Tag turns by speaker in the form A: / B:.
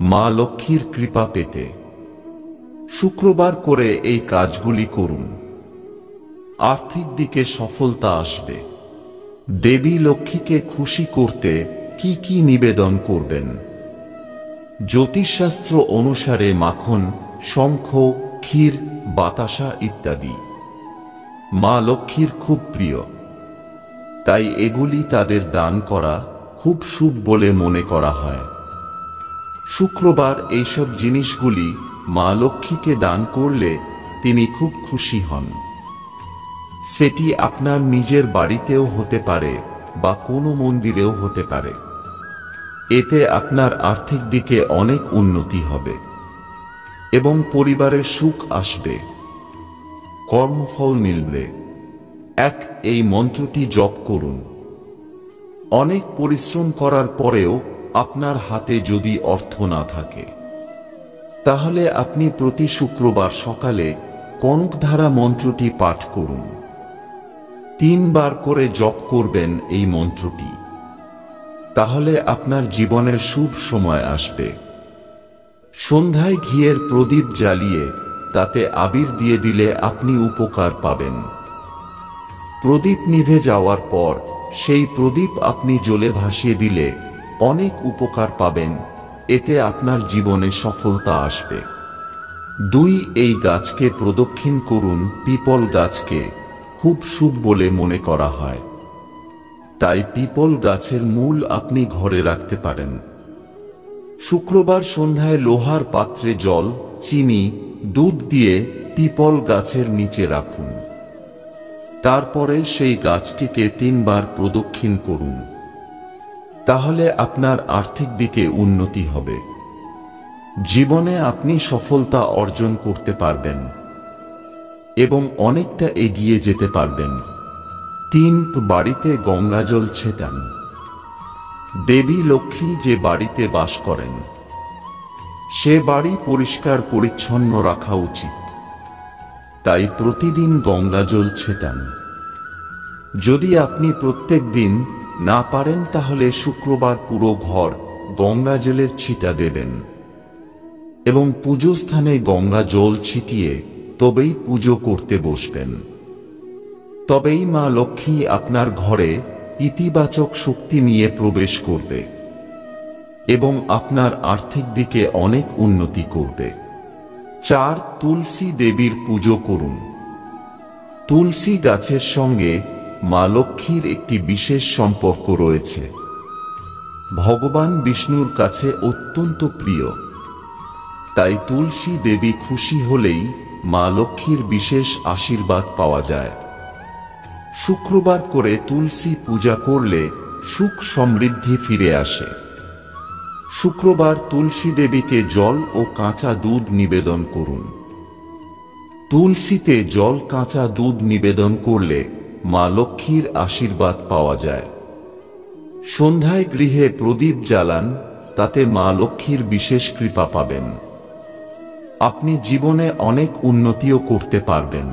A: মা লক্ষ্মীর কৃপা পেতে শুক্রবার করে এই কাজগুলি করুন। আর্থিক দিকে সফলতা আসবে। দেবী লক্ষ্মীকে খুশি করতে কি কি নিবেদন করবেন? জ্যোতিষশাস্ত্র অনুসারে মাখন, শঙ্খ, ক্ষীর, বাতাসা ইত্যাদি মা লক্ষ্মীর খুব প্রিয়। তাই এগুলি তাদের দান করা খুব শুভ বলে মনে করা হয়। শুক্রবার এইসব জিনিসগুলি মা লক্ষ্মীকে দান করলে তিনি খুব খুশি হন। সেটি আপনার নিজের বাড়িতেও হতে পারে বা কোনো মন্দিরেও হতে পারে। এতে আপনার আর্থিক দিকে অনেক উন্নতি হবে এবং পরিবারের সুখ আসবে, কর্মফল মিলবে। এই মন্ত্রটি জপ করুন। অনেক পরিশ্রম করার পরেও আপনার হাতে যদি অর্থ না থাকে, তাহলে আপনি প্রতি শুক্রবার সকালে কনকধারা মন্ত্রটি পাঠ করুন। 3 বার করে জপ করবেন এই মন্ত্রটি। তাহলে আপনার জীবনের শুভ সময় আসবে। সন্ধ্যায় ঘিয়ের প্রদীপ জ্বালিয়ে তাতে আবির দিয়ে দিলে আপনি উপকার পাবেন। প্রদীপ নিভে যাওয়ার পর সেই প্রদীপ আপনি জলে ভাসিয়ে দিলে অনেক উপকার পাবেন। এতে আপনার জীবনে সফলতা আসবে। 2 এই গাছকে প্রদক্ষিণ করুন। পিপল গাছকে খুব শুভ বলে মনে করা হয়। তাই পিপল গাছের মূল আপনি ঘরে রাখতে পারেন। শুক্রবার সন্ধ্যায় লোহার পাত্রে জল, চিনি, দুধ দিয়ে পিপল গাছের নিচে রাখুন। তারপরে সেই গাছটিকে 3 বার প্রদক্ষিণ করুন। তাহলে আপনার আর্থিক দিকে উন্নতি হবে। জীবনে আপনি সফলতা অর্জন করতে পারবেন এবং অনেকটা এগিয়ে যেতে পারবেন। 3 বাড়িতে গঙ্গাজল ছেটান। দেবী লক্ষ্মী যে বাড়িতে বাস করেন সে বাড়ি পরিষ্কার পরিচ্ছন্ন রাখা উচিত। তাই প্রতিদিন গঙ্গাজল ছেটান। যদি আপনি প্রত্যেক দিন না পারেন তাহলে শুক্রবার পুরো ঘর গঙ্গাজলের ছিটা দেবেন এবং পুজো স্থানে গঙ্গা জল ছিটিয়ে তবেই পুজো করতে বসবেন। তবেই মা লক্ষ্মী আপনার ঘরে ইতিবাচক শক্তি নিয়ে প্রবেশ করবে এবং আপনার আর্থিক দিকে অনেক উন্নতি করবে। 4 তুলসী দেবীর পুজো করুন। তুলসী গাছের সঙ্গে মা লক্ষ্মীর একটি বিশেষ সম্পর্ক রয়েছে। ভগবান বিষ্ণুর কাছে অত্যন্ত প্রিয়। তাই তুলসী দেবী খুশি হলেই মা লক্ষ্মীর বিশেষ আশীর্বাদ পাওয়া যায়। শুক্রবার করে তুলসী পূজা করলে সুখ সমৃদ্ধি ফিরে আসে। শুক্রবার তুলসী দেবীকে জল ও কাঁচা দুধ নিবেদন করুন। তুলসীতে জল, কাঁচা দুধ নিবেদন করলে মা লক্ষ্মীর আশীর্বাদ পাওয়া যায়। সন্ধ্যায় গৃহে প্রদীপ জ্বালান, তাতে মা লক্ষ্মীর বিশেষ কৃপা পাবেন। আপনি জীবনে অনেক উন্নতিও করতে পারবেন।